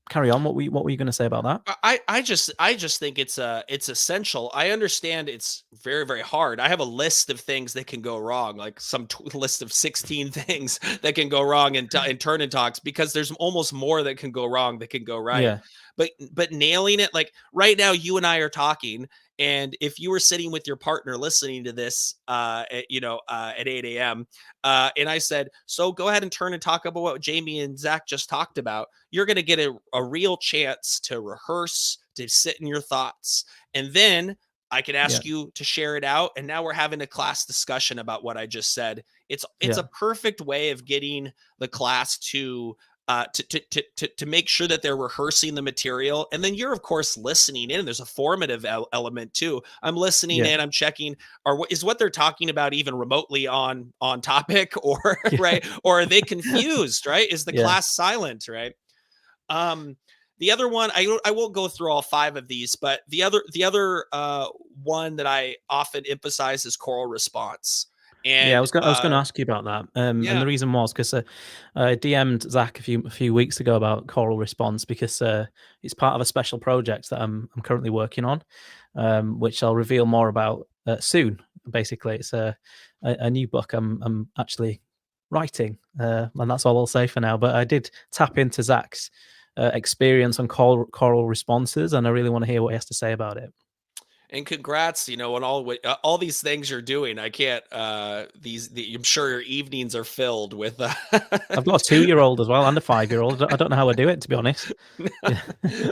Carry on. What were you going to say about that? I just think it's essential. I understand it's very, very hard. I have a list of things that can go wrong, like some list of 16 things that can go wrong in turn and talks, because there's almost more that can go wrong that can go right. Yeah. But nailing it, like right now, you and I are talking, and if you were sitting with your partner listening to this, at 8 a.m., and I said, so go ahead and turn and talk about what Jamie and Zach just talked about, you're going to get a real chance to rehearse, to sit in your thoughts. And then I can ask you to share it out. And now we're having a class discussion about what I just said. It's a perfect way of getting the class to make sure that they're rehearsing the material. And then you're, of course, listening in. There's a formative element too. I'm listening in, I'm checking, is what they're talking about even remotely on topic, or right? Or are they confused, right? Is the class silent, right? The other one, I won't go through all 5 of these, but the other one that I often emphasize is choral response. And I was going to ask you about that. And the reason was because I DM'd Zach a few weeks ago about choral response, because it's part of a special project that I'm currently working on, which I'll reveal more about soon. Basically, it's a new book I'm actually writing, and that's all I'll say for now. But I did tap into Zach's experience on choral responses, and I really want to hear what he has to say about it. And congrats, on all these things you're doing. I can't. I'm sure your evenings are filled with. I've got a 2-year-old as well and a 5-year-old. I don't know how I do it, to be honest.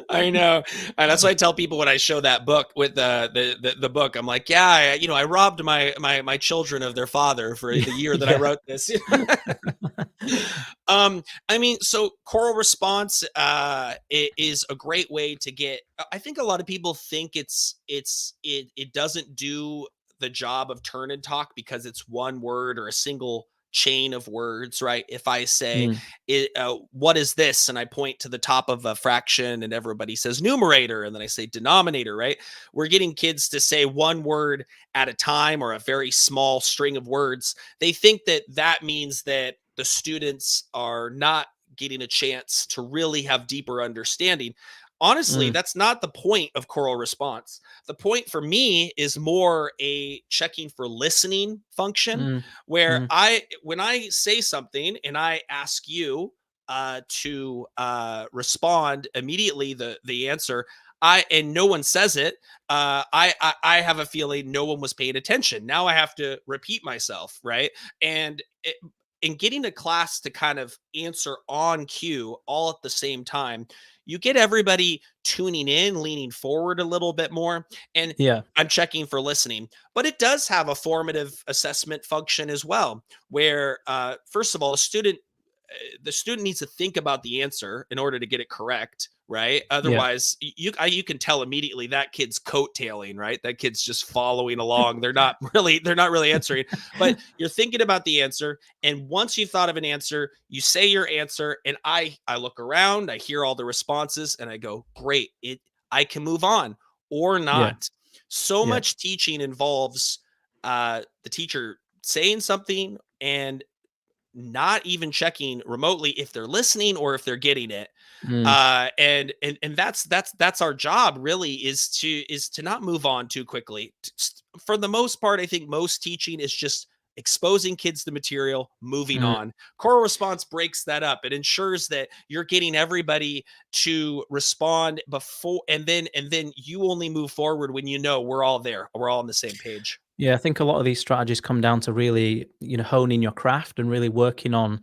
I know, and that's why I tell people when I show that book with the book, I'm like, I robbed my children of their father for the year that I wrote this. So choral response is a great way to get. I think a lot of people think it doesn't do the job of turn and talk because it's one word or a single chain of words, right? If I say, what is this? And I point to the top of a fraction and everybody says numerator, and then I say denominator, right? We're getting kids to say one word at a time, or a very small string of words. They think that means that the students are not getting a chance to really have deeper understanding. Honestly, that's not the point of choral response. The point for me is more a checking for listening function, where when I say something and I ask you to respond immediately, the answer, and no one says it, I have a feeling no one was paying attention. Now I have to repeat myself, right? And in getting a class to kind of answer on cue all at the same time, you get everybody tuning in, leaning forward a little bit more. And I'm checking for listening, but it does have a formative assessment function as well, where first of all, the student needs to think about the answer in order to get it correct, right? Otherwise, you can tell immediately that kid's coattailing, right? That kid's just following along. They're not really answering, but you're thinking about the answer. And once you've thought of an answer, you say your answer, and I look around, I hear all the responses, and I go, great, I can move on or not. So much teaching involves the teacher saying something and not even checking remotely if they're listening or if they're getting it. And that's our job, really, is to not move on too quickly. For the most part, I think most teaching is just exposing kids to material, moving Mm. on. Choral response breaks that up. It ensures that you're getting everybody to respond before, and then you only move forward when you know we're all there, we're all on the same page. Yeah, I think a lot of these strategies come down to really, honing your craft and really working on,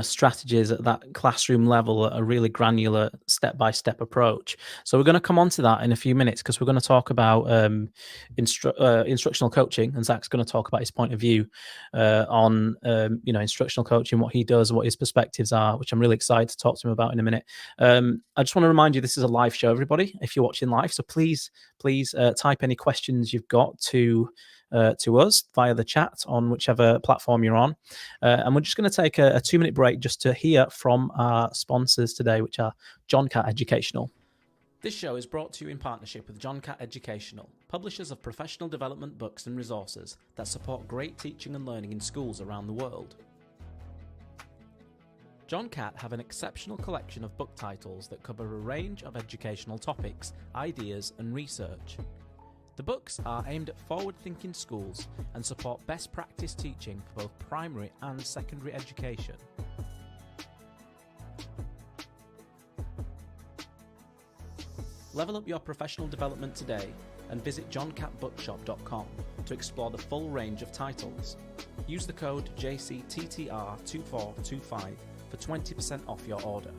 strategies at that classroom level, at a really granular step-by-step approach. So we're going to come on to that in a few minutes because we're going to talk about instructional coaching, and Zach's going to talk about his point of view on, instructional coaching, what he does, what his perspectives are, which I'm really excited to talk to him about in a minute. I just want to remind you, this is a live show, everybody, if you're watching live. So please type any questions you've got to us via the chat on whichever platform you're on. And we're just going to take a 2-minute break just to hear from our sponsors today, which are John Catt Educational. This show is brought to you in partnership with John Catt Educational, publishers of professional development books and resources that support great teaching and learning in schools around the world. John Catt have an exceptional collection of book titles that cover a range of educational topics, ideas, and research. The books are aimed at forward-thinking schools and support best practice teaching for both primary and secondary education. Level up your professional development today and visit johncattbookshop.com to explore the full range of titles. Use the code JCTTR2425 for 20% off your order.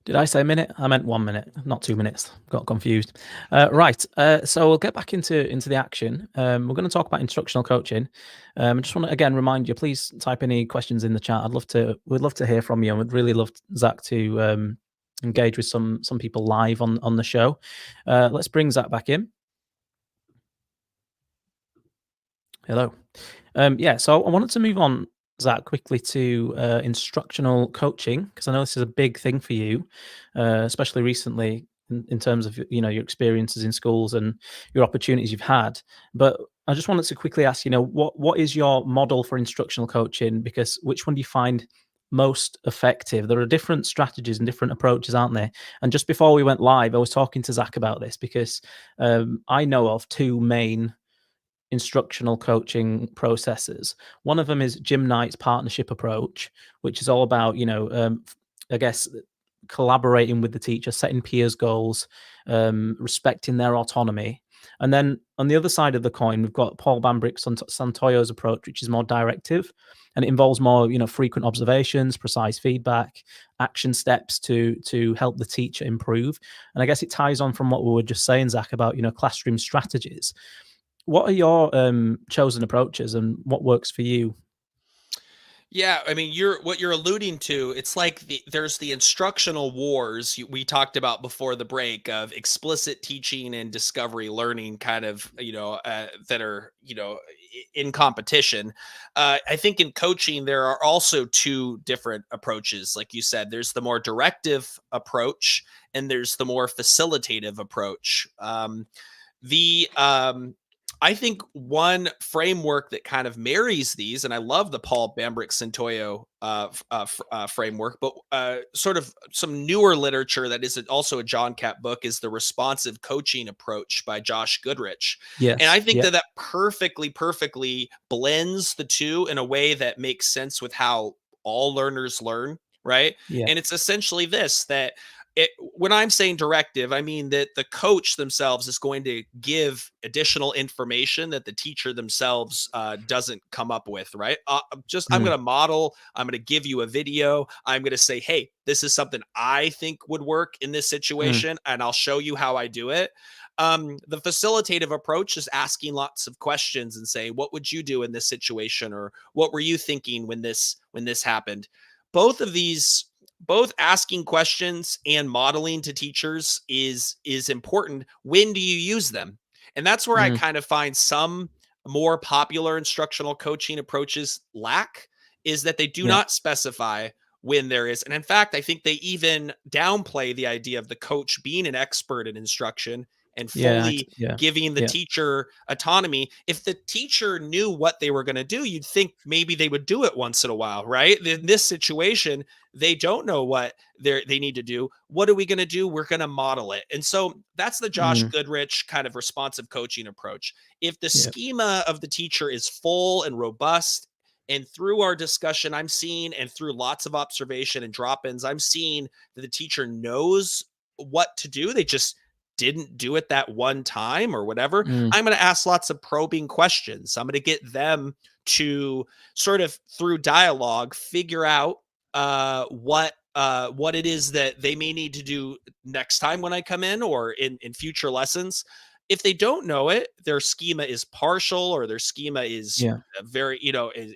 Did I say a minute? I meant 1 minute, not 2 minutes. Got confused. Right. So we'll get back into the action. We're going to talk about instructional coaching. I just want to again remind you, please type any questions in the chat. We'd love to hear from you, and we'd really love Zach to engage with some people live on the show. Let's bring Zach back in. Hello. So I wanted to move on, Zach, quickly to instructional coaching, because I know this is a big thing for you, especially recently in terms of your experiences in schools and your opportunities you've had. But I just wanted to quickly ask, what is your model for instructional coaching? Because which one do you find most effective? There are different strategies and different approaches, aren't there? And just before we went live, I was talking to Zach about this because I know of two main instructional coaching processes. One of them is Jim Knight's partnership approach, which is all about, I guess, collaborating with the teacher, setting peers goals, respecting their autonomy. And then on the other side of the coin, we've got Paul Bambrick Santoyo's approach, which is more directive, and it involves more, frequent observations, precise feedback, action steps to help the teacher improve. And I guess it ties on from what we were just saying, Zach, about, classroom strategies. What are your chosen approaches, and what works for you? Yeah, I mean, what you're alluding to. It's like there's the instructional wars we talked about before the break of explicit teaching and discovery learning, kind of, that are, in competition. I think in coaching there are also two different approaches. Like you said, there's the more directive approach and there's the more facilitative approach. I think one framework that kind of marries these, and I love the Paul Bambrick Santoyo framework, but sort of some newer literature that is also a John Catt book, is the responsive coaching approach by Josh Goodrich. Yes. And I think that perfectly blends the two in a way that makes sense with how all learners learn, right? Yeah. And it's essentially this, that when I'm saying directive, I mean that the coach themselves is going to give additional information that the teacher themselves doesn't come up with, right? I'm going to model, I'm going to give you a video. I'm going to say, hey, this is something I think would work in this situation, and I'll show you how I do it. The facilitative approach is asking lots of questions and saying, what would you do in this situation? Or what were you thinking when this happened? Both asking questions and modeling to teachers is important. When do you use them? And that's where I kind of find some more popular instructional coaching approaches lack, is that they do not specify when there is. And in fact, I think they even downplay the idea of the coach being an expert in instruction and Yeah, fully yeah, giving the yeah. teacher autonomy. If the teacher knew what they were going to do, you'd think maybe they would do it once in a while, right? In this situation, they don't know what they need to do. What are we going to do? We're going to model it. And so that's the Josh Mm, Goodrich kind of responsive coaching approach. If the yeah. schema of the teacher is full and robust, and through our discussion, I'm seeing, and through lots of observation and drop-ins, I'm seeing that the teacher knows what to do. They just didn't do it that one time or whatever. Mm, I'm going to ask lots of probing questions. I'm going to get them to sort of through dialogue figure out what it is that they may need to do next time when I come in or in future lessons. If they don't know it, their schema is partial or their schema is yeah, very,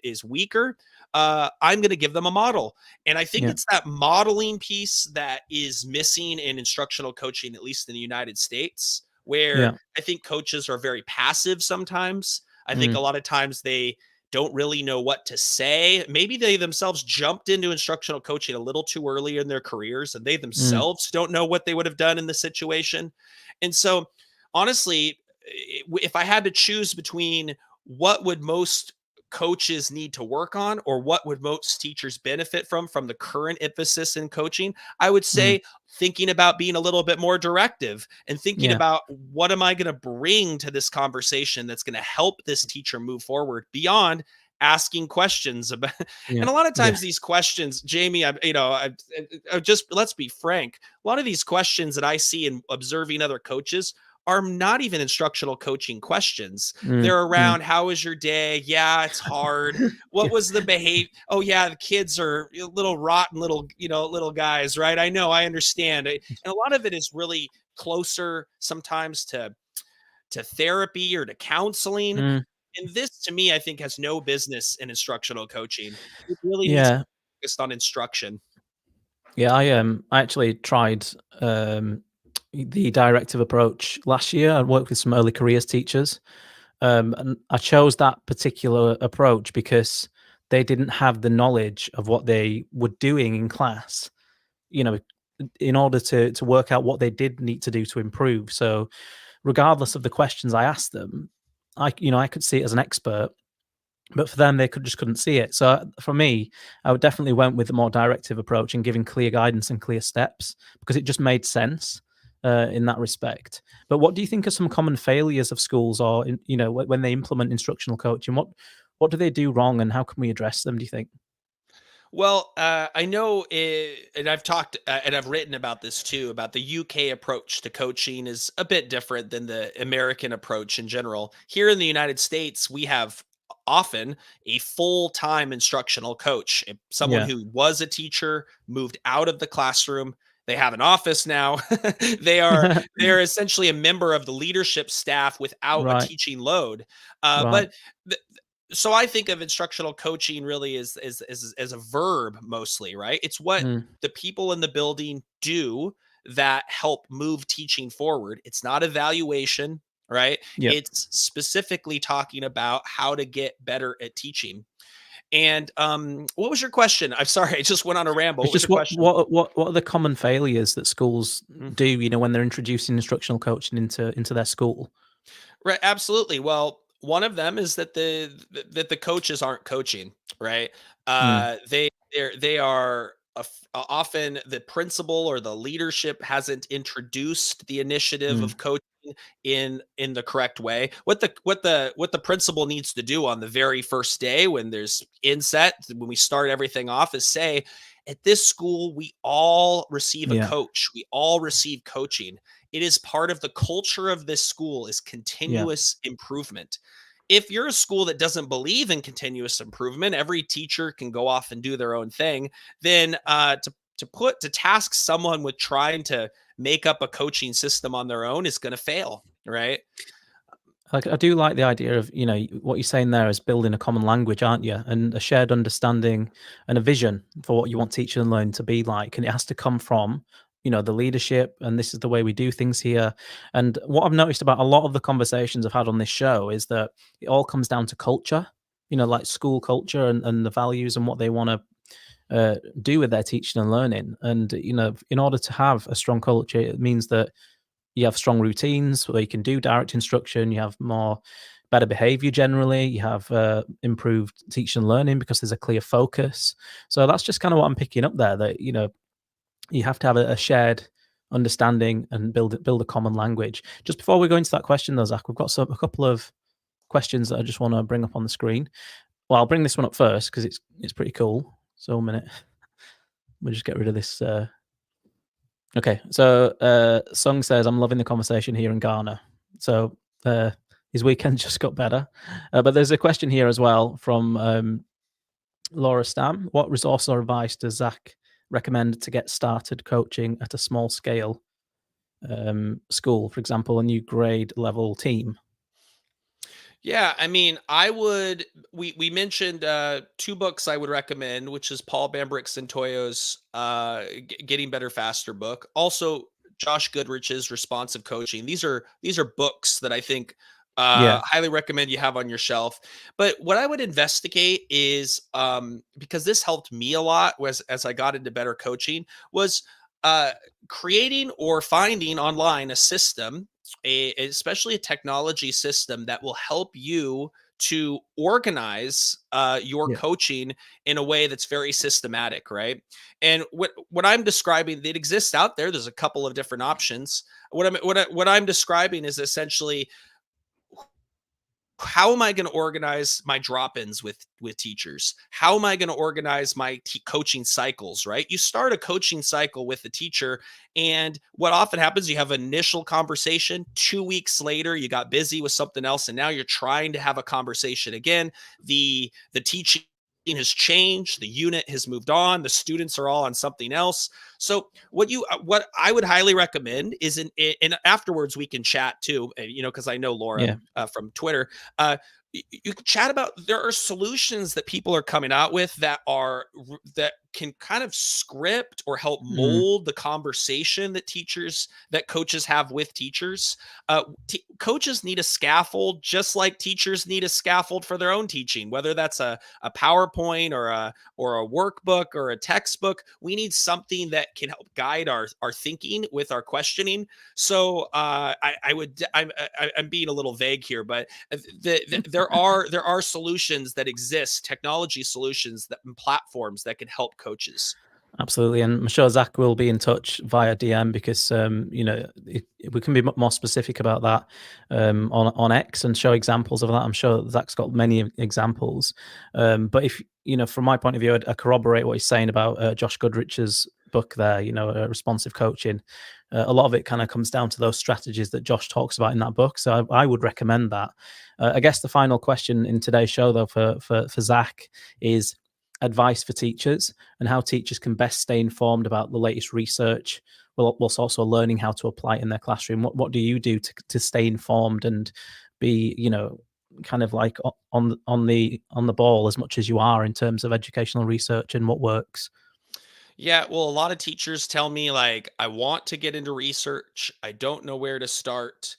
is weaker. I'm going to give them a model. And I think yeah, it's that modeling piece that is missing in instructional coaching, at least in the United States, where yeah. I think coaches are very passive sometimes. I think a Mm, lot of times they don't really know what to say. Maybe they themselves jumped into instructional coaching a little too early in their careers and they mm, themselves don't know what they would have done in the situation. And so, honestly, if I had to choose between what would most coaches need to work on or what would most teachers benefit from the current emphasis in coaching, I would mm, say thinking about being a little bit more directive and thinking yeah, about what am I going to bring to this conversation that's going to help this teacher move forward beyond asking questions about. yeah, And a lot of yeah. times these questions, Jamie, I just, let's be frank, a lot of these questions that I see in observing other coaches are not even instructional coaching questions. Mm, They're mm, around, how was your day? Yeah, it's hard. What yeah, was the behavior? Oh yeah, the kids are little rotten little guys, right? I know, I understand. And a lot of it is really closer sometimes to therapy or to counseling. mm, And this to me, I think has no business in instructional coaching. It really needs to yeah. be focused on instruction. Yeah, I actually tried the directive approach last year. I worked with some early careers teachers, and I chose that particular approach because they didn't have the knowledge of what they were doing in class. You know, in order to work out what they did need to do to improve. So, regardless of the questions I asked them, I could see it as an expert, but for them, they just couldn't see it. So for me, I would definitely went with a more directive approach and giving clear guidance and clear steps because it just made sense in that respect. But what do you think are some common failures of schools, or when they implement instructional coaching? What do they do wrong, and how can we address them? Do you think? Well, I know, and I've talked and I've written about this too, about the UK approach to coaching is a bit different than the American approach in general. Here in the United States, we have often a full-time instructional coach, someone Yeah, who was a teacher, moved out of the classroom. They have an office now. They're essentially a member of the leadership staff without a right, teaching load. right. But so I think of instructional coaching really as a verb mostly, right? It's what Mm, the people in the building do that help move teaching forward. It's not evaluation, right? yeah. It's specifically talking about how to get better at teaching. And what was your question? I'm sorry, I just went on a ramble. It's What was just your question? what are the common failures that schools Mm. do? When they're introducing instructional coaching into their school. Right, absolutely. Well, one of them is that the coaches aren't coaching, right? Mm, They are often the principal or the leadership hasn't introduced the initiative mm, of coaching in the correct way. What the principal needs to do on the very first day when there's inset, when we start everything off, is say, at this school we all receive a yeah, coach. We all receive coaching. It is part of the culture of this school is yeah, continuous improvement. If you're a school that doesn't believe in continuous improvement, every teacher can go off and do their own thing, then to task someone with trying to make up a coaching system on their own is going to fail, right? I do like the idea of what you're saying there is building a common language, aren't you? And a shared understanding and a vision for what you want teaching and learning to be like, and it has to come from the leadership, and this is the way we do things here. And what I've noticed about a lot of the conversations I've had on this show is that it all comes down to culture, like school culture and the values and what they want to do with their teaching and learning. And in order to have a strong culture, it means that you have strong routines where you can do direct instruction. You have better behavior generally. You have improved teaching and learning because there's a clear focus. So that's just kind of what I'm picking up there, that, you have to have a shared understanding and build a common language. Just before we go into that question though, Zach, we've got a couple of questions that I just want to bring up on the screen. Well, I'll bring this one up first because it's pretty cool. So a minute. We'll just get rid of this. Okay, so Sung says, I'm loving the conversation here in Ghana. So his weekend just got better. But there's a question here as well from Laura Stam. What resource or advice does Zach recommend to get started coaching at a small scale school, for example, a new grade level team? Yeah, I mean, we mentioned 2 books I would recommend, which is Paul Bambrick Santoyo's Getting Better Faster book. Also Josh Goodrich's Responsive Coaching. These are books that I think highly recommend you have on your shelf. But what I would investigate is because this helped me a lot as I got into better coaching, was creating or finding online a system, especially a technology system that will help you to organize your coaching in a way that's very systematic, right? And what I'm describing, it exists out there. There's a couple of different options. What I'm describing is essentially, how am I going to organize my drop-ins with teachers? How am I going to organize my coaching cycles, right? You start a coaching cycle with the teacher, and what often happens, you have an initial conversation. 2 weeks later, you got busy with something else, and now you're trying to have a conversation again. The teaching has changed, the unit has moved on, the students are all on something else. So what I would highly recommend is, and afterwards we can chat too, because I know Laura from Twitter. You can chat about, there are solutions that people are coming out with that can kind of script or help mold the conversation that coaches have with teachers. Coaches need a scaffold, just like teachers need a scaffold for their own teaching, whether that's a PowerPoint or a workbook or a textbook. We need something that can help guide our thinking with our questioning. So I'm being a little vague here, but there are solutions that exist, technology solutions and platforms that can help coaches. Absolutely, and I'm sure Zach will be in touch via DM because we can be more specific about that on X and show examples of that. I'm sure Zach's got many examples, but if from my point of view, I corroborate what he's saying about Josh Goodrich's book there. Responsive coaching. A lot of it kind of comes down to those strategies that Josh talks about in that book. So I would recommend that. I guess the final question in today's show, though, for Zach is advice for teachers and how teachers can best stay informed about the latest research, whilst also learning how to apply it in their classroom. What do you do to stay informed and be, kind of like on the ball as much as you are in terms of educational research and what works? Yeah, well, a lot of teachers tell me, like, I want to get into research, I don't know where to start.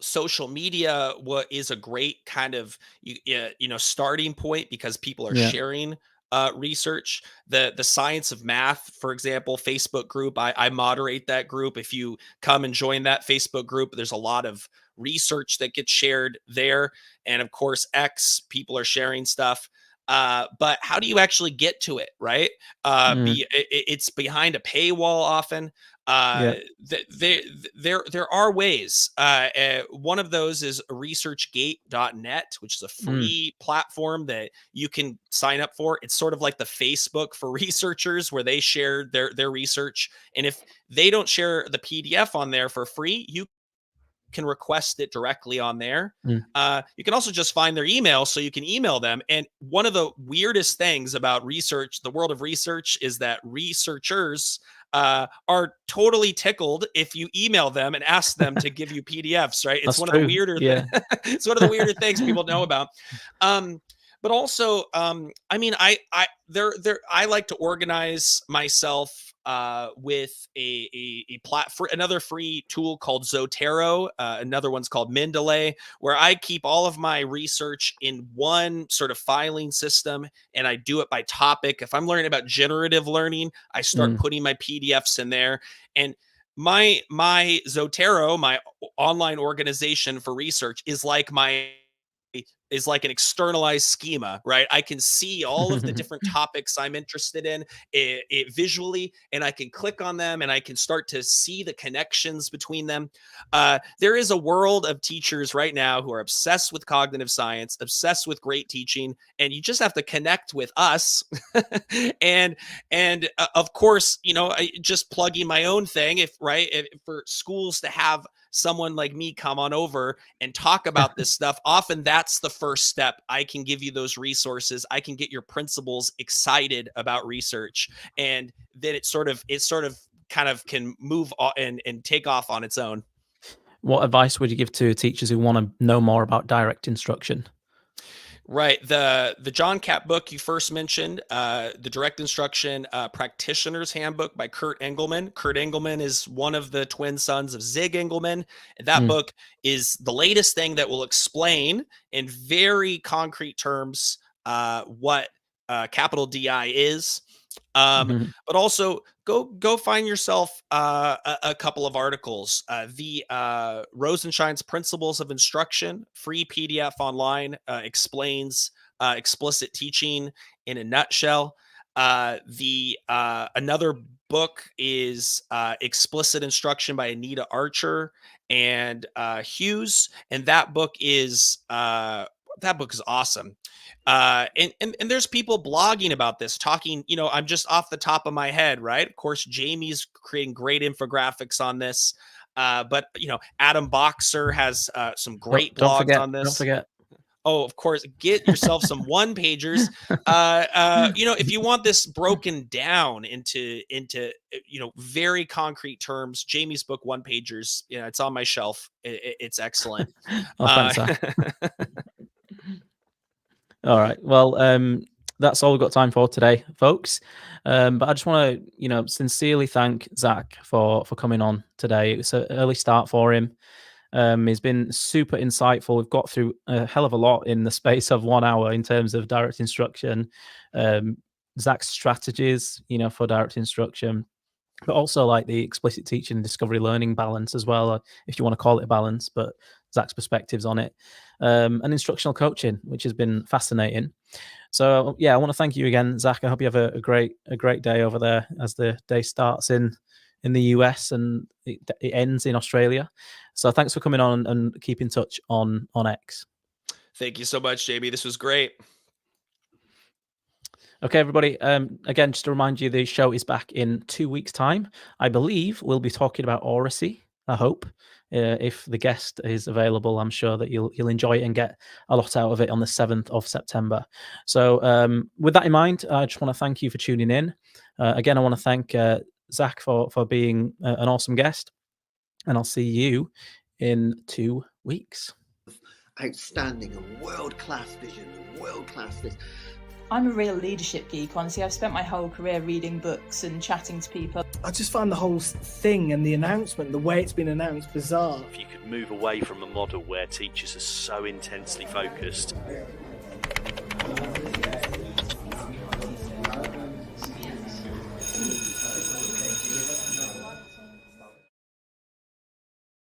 Social media is a great kind of starting point because people are sharing research. The Science of Math, for example, Facebook group, I moderate that group. If you come and join that Facebook group, there's a lot of research that gets shared there. And of course, X, people are sharing stuff. But how do you actually get to it, right? It's behind a paywall often. There are ways. One of those is researchgate.net, which is a free platform that you can sign up for. It's sort of like the Facebook for researchers, where they share their research. And if they don't share the PDF on there for free, you can request it directly on there. You can also just find their email, so you can email them. And one of the weirdest things about research, the world of research, is that researchers are totally tickled if you email them and ask them to give you PDFs, right? It's one of the weirder it's one of the weirder things people know about. But also, I mean, I like to organize myself with a platform, another free tool called Zotero. Another one's called Mendeley, where I keep all of my research in one sort of filing system, and I do it by topic. If I'm learning about generative learning, I start putting my PDFs in there. And my Zotero, my online organization for research, is like an externalized schema, right? I can see all of the different topics I'm interested in it visually, and I can click on them and I can start to see the connections between them. There is a world of teachers right now who are obsessed with cognitive science, obsessed with great teaching, and you just have to connect with us. and of course, just plugging my own thing, if for schools to have someone like me come on over and talk about this stuff, often that's the first step. I can give you those resources. I can get your principals excited about research, and then it sort of kind of can move and take off on its own. What advice would you give to teachers who want to know more about direct instruction? Right. The John Capp book you first mentioned, the Direct Instruction Practitioner's Handbook by Kurt Engelmann. Kurt Engelmann is one of the twin sons of Zig Engelmann. And that book is the latest thing that will explain in very concrete terms what capital DI is. But also go find yourself a couple of articles. The Rosenshine's Principles of Instruction, free PDF online, explains explicit teaching in a nutshell. Another book is Explicit Instruction by Anita Archer and Hughes, and that book is awesome. And there's people blogging about this, talking, I'm just off the top of my head, right? Of course, Jamie's creating great infographics on this. But Adam Boxer has some great blogs on this. Don't forget. Oh, of course, get yourself some one-pagers. If you want this broken down into very concrete terms, Jamie's book, One-Pagers, it's on my shelf. It's excellent. Oh, thanks, all right. Well, that's all we've got time for today, folks. But I just want to, sincerely thank Zach for coming on today. It's an early start for him. He's been super insightful. We've got through a hell of a lot in the space of 1 hour in terms of direct instruction, Zach's strategies, for direct instruction, but also like the explicit teaching and discovery learning balance as well, if you want to call it a balance, but Zach's perspectives on it, and instructional coaching, which has been fascinating. So yeah, I want to thank you again, Zach. I hope you have a great day over there as the day starts in the US and it ends in Australia. So thanks for coming on and keep in touch on X. Thank you so much, Jamie. This was great. Okay, everybody. Again, just to remind you, the show is back in 2 weeks' time. I believe we'll be talking about oracy. I hope, if the guest is available, I'm sure that you'll enjoy it and get a lot out of it on the 7th of September. So, with that in mind, I just want to thank you for tuning in. Again, I want to thank Zach for being an awesome guest, and I'll see you in 2 weeks. Outstanding and world-class vision and world-class this. I'm a real leadership geek, honestly. I've spent my whole career reading books and chatting to people. I just find the whole thing and the announcement, the way it's been announced, bizarre. If you could move away from a model where teachers are so intensely focused.